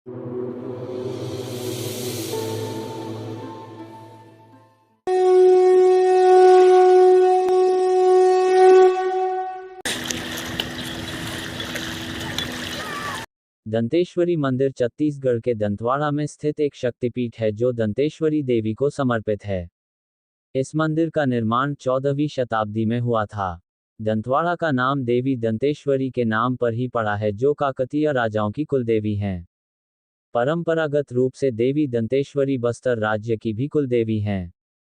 दंतेश्वरी मंदिर छत्तीसगढ़ के दंतेवाड़ा में स्थित एक शक्तिपीठ है जो दंतेश्वरी देवी को समर्पित है। इस मंदिर का निर्माण 14वीं शताब्दी में हुआ था। दंतेवाड़ा का नाम देवी दंतेश्वरी के नाम पर ही पड़ा है, जो काकतीय राजाओं की कुलदेवी हैं। परंपरागत रूप से देवी दंतेश्वरी बस्तर राज्य की भी कुलदेवी हैं।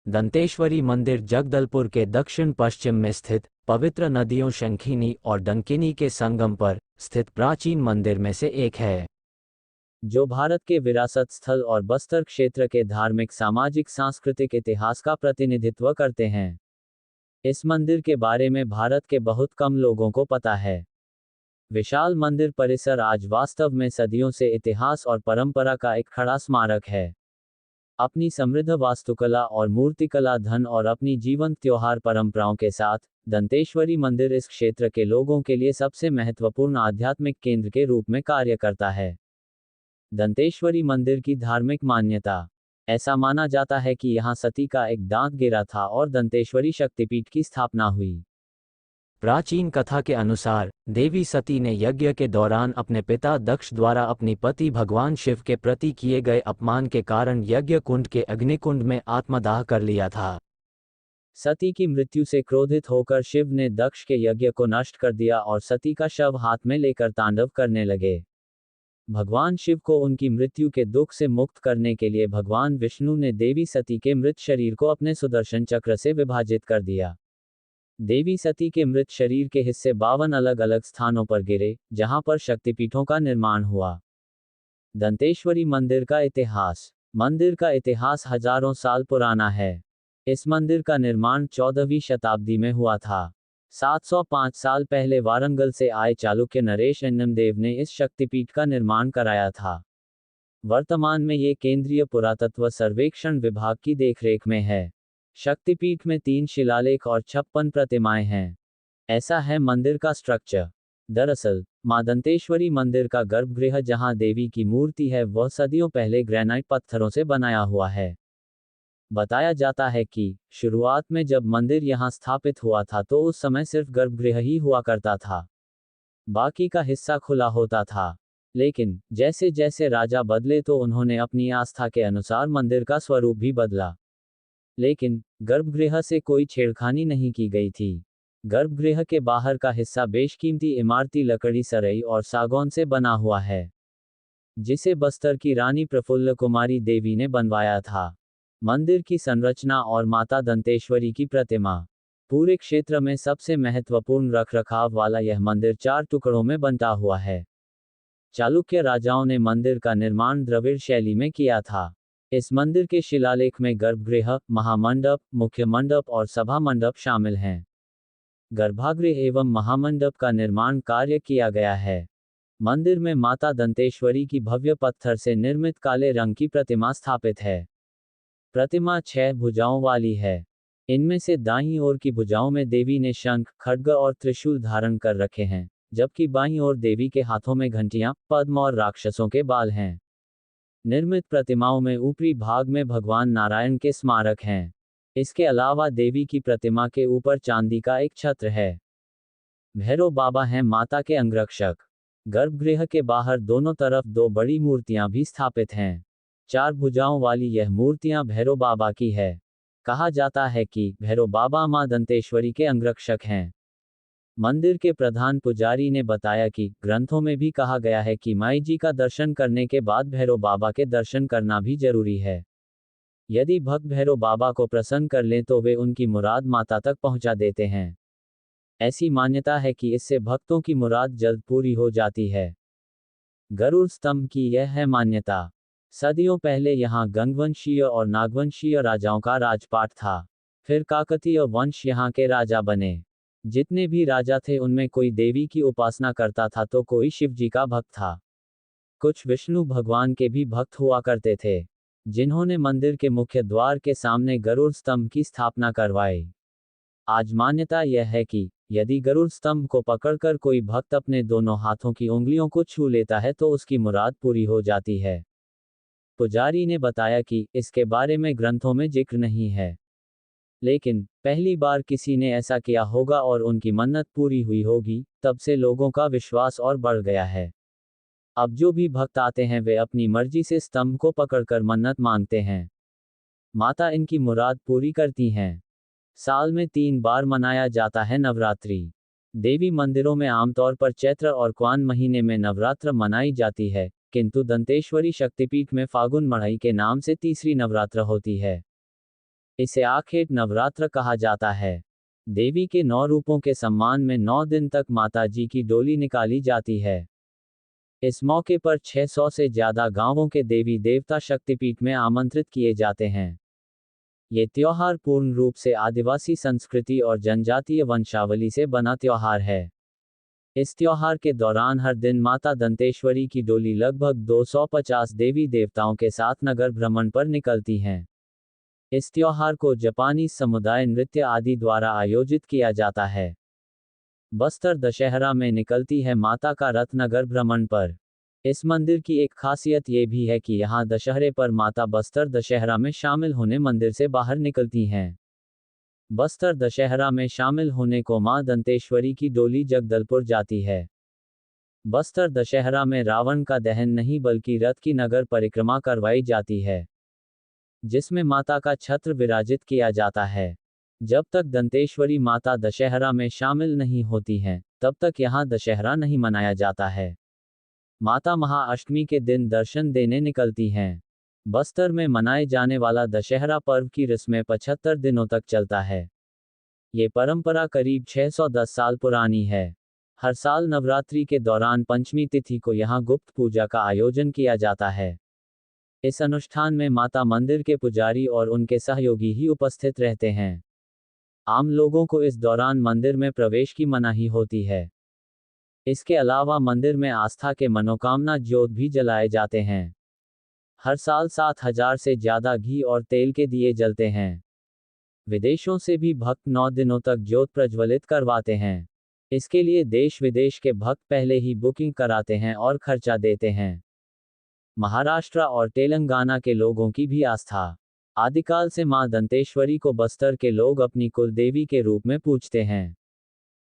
दंतेश्वरी मंदिर जगदलपुर के दक्षिण पश्चिम में स्थित पवित्र नदियों शंखिनी और डंकिनी के संगम पर स्थित प्राचीन मंदिर में से एक है, जो भारत के विरासत स्थल और बस्तर क्षेत्र के धार्मिक सामाजिक सांस्कृतिक इतिहास का प्रतिनिधित्व करते हैं। इस मंदिर के बारे में भारत के बहुत कम लोगों को पता है। विशाल मंदिर परिसर आज वास्तव में सदियों से इतिहास और परंपरा का एक खड़ा स्मारक है। अपनी समृद्ध वास्तुकला और मूर्तिकला धन और अपनी जीवंत त्योहार परंपराओं के साथ, दंतेश्वरी मंदिर इस क्षेत्र के लोगों के लिए सबसे महत्वपूर्ण आध्यात्मिक केंद्र के रूप में कार्य करता है। दंतेश्वरी मंदिर की धार्मिक मान्यता। ऐसा माना जाता है कि यहाँ सती का एक दांत गिरा था और दंतेश्वरी शक्तिपीठ की स्थापना हुई। प्राचीन कथा के अनुसार देवी सती ने यज्ञ के दौरान अपने पिता दक्ष द्वारा अपनी पति भगवान शिव के प्रति किए गए अपमान के कारण यज्ञ कुंड के अग्निकुंड में आत्मदाह कर लिया था। सती की मृत्यु से क्रोधित होकर शिव ने दक्ष के यज्ञ को नष्ट कर दिया और सती का शव हाथ में लेकर तांडव करने लगे। भगवान शिव को उनकी मृत्यु के दुख से मुक्त करने के लिए भगवान विष्णु ने देवी सती के मृत शरीर को अपने सुदर्शन चक्र से विभाजित कर दिया। देवी सती के मृत शरीर के हिस्से 52 अलग अलग स्थानों पर गिरे, जहां पर शक्तिपीठों का निर्माण हुआ। दंतेश्वरी मंदिर का इतिहास। मंदिर का इतिहास हजारों साल पुराना है। इस मंदिर का निर्माण 14वीं शताब्दी में हुआ था। 705 साल पहले वारंगल से आए चालुक्य नरेश अन्नमदेव ने इस शक्तिपीठ का निर्माण कराया था। वर्तमान में ये केंद्रीय पुरातत्व सर्वेक्षण विभाग की देखरेख में है। शक्तिपीठ में 3 शिलालेख और 56 प्रतिमाएं हैं। ऐसा है मंदिर का स्ट्रक्चर। दरअसल, मां दंतेश्वरी मंदिर का गर्भगृह जहां देवी की मूर्ति है, वह सदियों पहले ग्रेनाइट पत्थरों से बनाया हुआ है। बताया जाता है कि शुरुआत में जब मंदिर यहां स्थापित हुआ था तो उस समय सिर्फ गर्भगृह ही हुआ करता था, बाकी का हिस्सा खुला होता था। लेकिन जैसे जैसे राजा बदले तो उन्होंने अपनी आस्था के अनुसार मंदिर का स्वरूप भी बदला। लेकिन गर्भगृह से कोई छेड़खानी नहीं की गई थी। गर्भगृह के बाहर का हिस्सा बेशकीमती इमारती लकड़ी सरई और सागौन से बना हुआ है, जिसे बस्तर की रानी प्रफुल्ल कुमारी देवी ने बनवाया था। मंदिर की संरचना और माता दंतेश्वरी की प्रतिमा। पूरे क्षेत्र में सबसे महत्वपूर्ण रखरखाव वाला यह मंदिर 4 टुकड़ों में बंटा हुआ है। चालुक्य राजाओं ने मंदिर का निर्माण द्रविड़ शैली में किया था। इस मंदिर के शिलालेख में गर्भगृह, महामंडप, मुख्य मंडप और सभा मंडप शामिल हैं। गर्भागृह एवं महामंडप का निर्माण कार्य किया गया है। मंदिर में माता दंतेश्वरी की भव्य पत्थर से निर्मित काले रंग की प्रतिमा स्थापित है। प्रतिमा 6 भुजाओं वाली है। इनमें से दाईं ओर की भुजाओं में देवी ने शंख, खड्ग और त्रिशूल धारण कर रखे हैं, जबकि बाईं ओर देवी के हाथों में घंटियां, पद्म और राक्षसों के बाल हैं। निर्मित प्रतिमाओं में ऊपरी भाग में भगवान नारायण के स्मारक हैं। इसके अलावा देवी की प्रतिमा के ऊपर चांदी का एक छत्र है। भैरव बाबा हैं माता के अंगरक्षक। गर्भगृह के बाहर दोनों तरफ 2 बड़ी मूर्तियां भी स्थापित हैं। 4 भुजाओं वाली यह मूर्तियां भैरव बाबा की है। कहा जाता है कि भैरव बाबा मां दंतेश्वरी के अंगरक्षक हैं। मंदिर के प्रधान पुजारी ने बताया कि ग्रंथों में भी कहा गया है कि माई जी का दर्शन करने के बाद भैरव बाबा के दर्शन करना भी जरूरी है। यदि भक्त भैरव बाबा को प्रसन्न कर लें तो वे उनकी मुराद माता तक पहुंचा देते हैं। ऐसी मान्यता है कि इससे भक्तों की मुराद जल्द पूरी हो जाती है। गरुड़ स्तंभ की यह है मान्यता। सदियों पहले यहाँ गंगवंशीय और नागवंशीय राजाओं का राजपाट था। फिर काकतीय वंश यहाँ के राजा बने। जितने भी राजा थे उनमें कोई देवी की उपासना करता था तो कोई शिवजी का भक्त था। कुछ विष्णु भगवान के भी भक्त हुआ करते थे, जिन्होंने मंदिर के मुख्य द्वार के सामने गरुड़ स्तंभ की स्थापना करवाई। आज मान्यता यह है कि यदि गरुड़ स्तंभ को पकड़कर कोई भक्त अपने दोनों हाथों की उंगलियों को छू लेता है तो उसकी मुराद पूरी हो जाती है। पुजारी ने बताया कि इसके बारे में ग्रंथों में जिक्र नहीं है, लेकिन पहली बार किसी ने ऐसा किया होगा और उनकी मन्नत पूरी हुई होगी, तब से लोगों का विश्वास और बढ़ गया है। अब जो भी भक्त आते हैं वे अपनी मर्जी से स्तंभ को पकड़कर मन्नत मांगते हैं। माता इनकी मुराद पूरी करती हैं। साल में 3 बार मनाया जाता है नवरात्रि। देवी मंदिरों में आमतौर पर चैत्र और क्वान महीने में नवरात्र मनाई जाती है, किंतु दंतेश्वरी शक्तिपीठ में फागुन मढ़ई के नाम से तीसरी नवरात्र होती है। इसे आखेट नवरात्र कहा जाता है। देवी के 9 रूपों के सम्मान में 9 दिन तक माता जी की डोली निकाली जाती है। इस मौके पर 600 से ज्यादा गांवों के देवी देवता शक्तिपीठ में आमंत्रित किए जाते हैं। ये त्योहार पूर्ण रूप से आदिवासी संस्कृति और जनजातीय वंशावली से बना त्योहार है। इस त्योहार के दौरान हर दिन माता दंतेश्वरी की डोली लगभग 250 देवी देवताओं के साथ नगर भ्रमण पर निकलती हैं। इस त्योहार को जापानी समुदाय नृत्य आदि द्वारा आयोजित किया जाता है। बस्तर दशहरा में निकलती है माता का रथ नगर भ्रमण पर। इस मंदिर की एक खासियत ये भी है कि यहाँ दशहरे पर माता बस्तर दशहरा में शामिल होने मंदिर से बाहर निकलती हैं। बस्तर दशहरा में शामिल होने को मां दंतेश्वरी की डोली जगदलपुर जाती है। बस्तर दशहरा में रावण का दहन नहीं बल्कि रथ की नगर परिक्रमा करवाई जाती है, जिसमें माता का छत्र विराजित किया जाता है। जब तक दंतेश्वरी माता दशहरा में शामिल नहीं होती हैं, तब तक यहाँ दशहरा नहीं मनाया जाता है। माता महाअष्टमी के दिन दर्शन देने निकलती हैं। बस्तर में मनाए जाने वाला दशहरा पर्व की रस्में 75 दिनों तक चलता है। ये परंपरा करीब 610 साल पुरानी है। हर साल नवरात्रि के दौरान पंचमी तिथि को यहाँ गुप्त पूजा का आयोजन किया जाता है। इस अनुष्ठान में माता मंदिर के पुजारी और उनके सहयोगी ही उपस्थित रहते हैं। आम लोगों को इस दौरान मंदिर में प्रवेश की मनाही होती है। इसके अलावा मंदिर में आस्था के मनोकामना ज्योत भी जलाए जाते हैं। हर साल 7000 से ज्यादा घी और तेल के दिए जलते हैं। विदेशों से भी भक्त 9 दिनों तक ज्योत प्रज्वलित करवाते हैं। इसके लिए देश विदेश के भक्त पहले ही बुकिंग कराते हैं और खर्चा देते हैं। महाराष्ट्र और तेलंगाना के लोगों की भी आस्था। आदिकाल से मां दंतेश्वरी को बस्तर के लोग अपनी कुल देवी के रूप में पूजते हैं।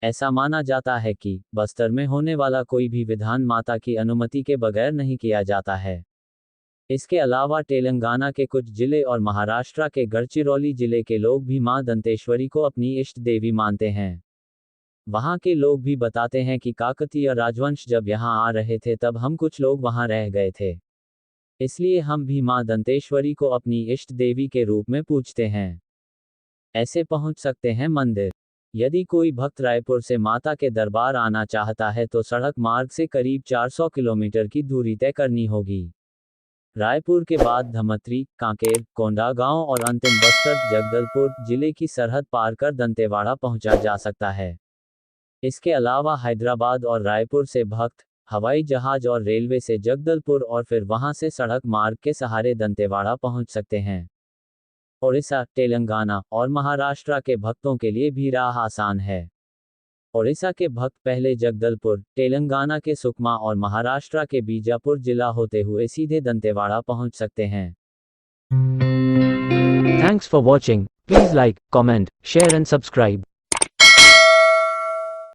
ऐसा माना जाता है कि बस्तर में होने वाला कोई भी विधान माता की अनुमति के बगैर नहीं किया जाता है। इसके अलावा तेलंगाना के कुछ जिले और महाराष्ट्र के गढ़चिरौली जिले के लोग भी मां दंतेश्वरी को अपनी इष्ट देवी मानते हैं। वहां के लोग भी बताते हैं कि काकतीय राजवंश जब यहां आ रहे थे तब हम कुछ लोग वहां रह गए थे, इसलिए हम भी मां दंतेश्वरी को अपनी इष्ट देवी के रूप में पूजते हैं। ऐसे पहुंच सकते हैं मंदिर। यदि कोई भक्त रायपुर से माता के दरबार आना चाहता है तो सड़क मार्ग से करीब 400 किलोमीटर की दूरी तय करनी होगी। रायपुर के बाद धमतरी, कांकेर, कोंडागांव और अंतिम बस्तर जगदलपुर जिले की सरहद पार कर दंतेवाड़ा पहुंचा जा सकता है। इसके अलावा हैदराबाद और रायपुर से भक्त हवाई जहाज और रेलवे से जगदलपुर और फिर वहां से सड़क मार्ग के सहारे दंतेवाड़ा पहुंच सकते हैं। ओडिशा, तेलंगाना और महाराष्ट्र के भक्तों के लिए भी राह आसान है। ओडिशा के भक्त पहले जगदलपुर, तेलंगाना के सुकमा और महाराष्ट्र के बीजापुर जिला होते हुए सीधे दंतेवाड़ा पहुंच सकते हैं। Thanks for watching. Please like, comment, share and subscribe.